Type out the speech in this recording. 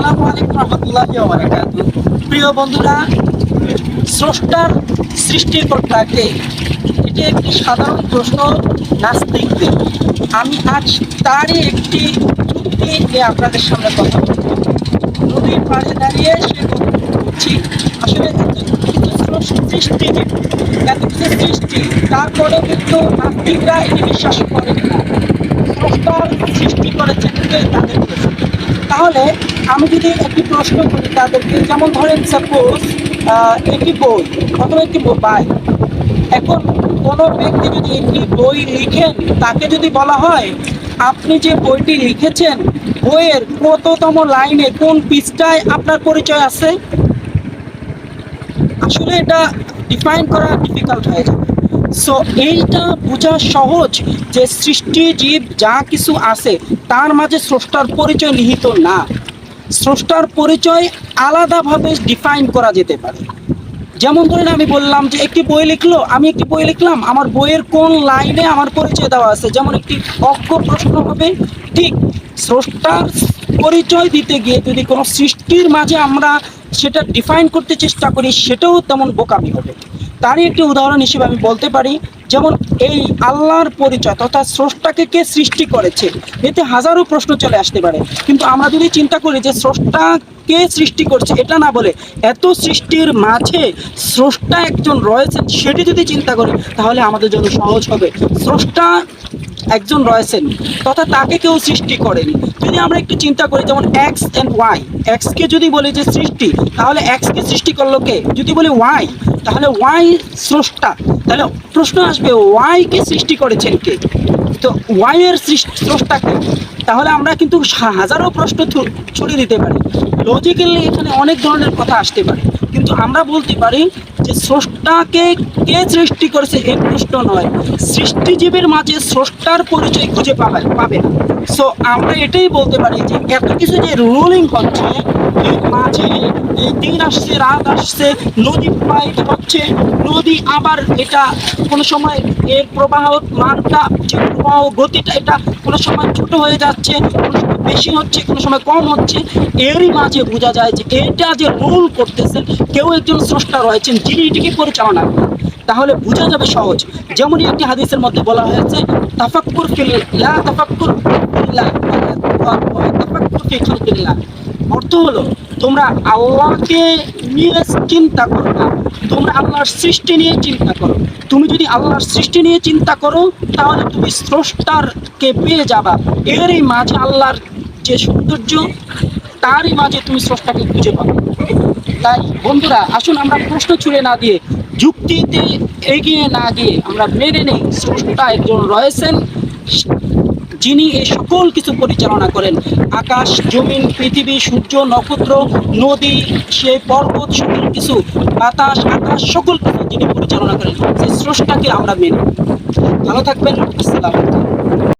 আসসালামু আলাইকুম রহমতুল্লাহি ওয়া বারাকাতুহু। প্রিয় বন্ধুরা, স্রষ্টার সৃষ্টিকর্তা কে? এটি একটি সাধারণ প্রশ্ন নাস্তিকদের। আমি আজ তারই একটি যুক্তি নিয়ে আপনাদের সামনে কথা বলব। নদীর পাড়ে দাঁড়িয়ে সে বলছি, আসলে এত কিছু সৃষ্টি, এত কিছু সৃষ্টি, তারপরেও কিন্তু নাস্তিকরা এটি বিশ্বাস করে না। স্রষ্টার সৃষ্টি করেছেন কে? তাদের প্রশ্ন। তাহলে আমি যদি একটি প্রশ্ন করি তাদেরকে, যেমন ধরেন সাপোজ একটি বই অথবা একটি মোবাইল। এখন কোনো ব্যক্তি যদি একটি বই লিখেন, তাকে যদি বলা হয় আপনি যে বইটি লিখেছেন বইয়ের কততম লাইনে কোন পৃষ্ঠায় আপনার পরিচয় আছে, আসলে এটা ডিফাইন করা ডিফিকাল্ট হয়ে যাবে। সো এইটা বোঝা সহজ যে সৃষ্টি জীব যা কিছু আছে তার মাঝে স্রষ্টার পরিচয় নিহিত না। স্রষ্টার পরিচয় আলাদাভাবে ডিফাইন করা যেতে পারে। যেমন ধরেন আমি বললাম যে একটি বই লিখলো, আমি একটি বই লিখলাম, আমার বইয়ের কোন লাইনে আমার পরিচয় দেওয়া আছে, যেমন একটি অজ্ঞ প্রশ্ন হবে। ঠিক স্রষ্টার পরিচয় দিতে গিয়ে যদি কোনো সৃষ্টির মাঝে আমরা সেটা ডিফাইন করতে চেষ্টা করি, সেটাও তেমন বোকামি হবে। তারই একটি উদাহরণ হিসেবে আমি বলতে পারি, যেমন এই আল্লাহর পরিচয় তথা স্রষ্টাকে কে সৃষ্টি করেছে, এতে হাজারো প্রশ্ন চলে আসতে পারে। কিন্তু আমরা যদি চিন্তা করি যে স্রষ্টা কে সৃষ্টি করছে, এটা না বলে এত সৃষ্টির মাঝে স্রষ্টা একজন রয়েছেন সেটি যদি চিন্তা করি, তাহলে আমাদের জন্য সহজ হবে। স্রষ্টা একজন রয়েছেন তথা তাকে কেউ সৃষ্টি করেনি। যদি আমরা একটু চিন্তা করি, যেমন এক্স অ্যান্ড ওয়াই, এক্সকে যদি বলি যে সৃষ্টি, তাহলে এক্সকে সৃষ্টি করলো কে? যদি বলি ওয়াই, তাহলে ওয়াই স্রষ্টা। তাহলে প্রশ্ন আসবে ওয়াইকে সৃষ্টি করেছেন কে? তো ওয়াইয়ের স্রষ্টা কে? তাহলে আমরা কিন্তু হাজারো প্রশ্ন ছড়িয়ে দিতে পারি। লজিক্যালি এখানে অনেক ধরনের কথা আসতে পারে, কিন্তু আমরা বলতে পারি যে স্রষ্টাকে কে সৃষ্টি করেছে এই প্রশ্ন নয়, সৃষ্টিজীবের মাঝে স্রষ্টার পরিচয় খুঁজে পাবে না। সো আমরা এটাই বলতে পারি যে এত কিছু যে রুলিং হচ্ছে এর মাঝে, এই দিন আসছে রাত আসছে, নদী প্রবাহিত হচ্ছে, নদী আবার এটা কোনো সময় এর প্রবাহ মানটা, যে প্রবাহ গতিটা, এটা কোনো সময় ছোট হয়ে যাচ্ছে, কোনো সময় বেশি হচ্ছে, কোনো সময় কম হচ্ছে। এরই মাঝে বোঝা যায় যে এটা যে রুল করতেছেন কেউ একজন স্রষ্টা রয়েছেন যিনি এটিকে পরিচালনা করেন। তাহলে বোঝা যাবে সহজ। যেমনই একটি হাদিসের মধ্যে বলা হয়েছে, তাফাক্কুর ফিল্লাহ, তাফাক্কুর ফিল্লাহ, তাফাক্কুর ফি খালকিল্লাহ। অর্থ হলো তোমরা আল্লাহকে নিয়ে চিন্তা করো না, তোমরা আল্লাহর সৃষ্টি নিয়ে চিন্তা করো। তুমি যদি আল্লাহর সৃষ্টি নিয়ে চিন্তা করো, তাহলে তুমি স্রষ্টারকে পেয়ে যাবা। এরই মাঝে আল্লাহর যে সৌন্দর্য, তারই মাঝে তুমি স্রষ্টাকে খুঁজে পাবে। তাই বন্ধুরা, আসুন আমরা প্রশ্ন ছুড়ে না দিয়ে, যুক্তিতে এগিয়ে না গিয়ে আমরা মেনে নেই স্রষ্টা একজন রয়েছেন যিনি এই সকল কিছু পরিচালনা করেন। আকাশ, জমিন, পৃথিবী, সূর্য, নক্ষত্র, নদী, সেই পর্বত, সকল কিছু, বাতাস, আকাশ, সকল কিছু যিনি পরিচালনা করেন, সেই স্রষ্টাকে আমরা মেনে। ভালো থাকবেন। আসসালামু আলাইকুম।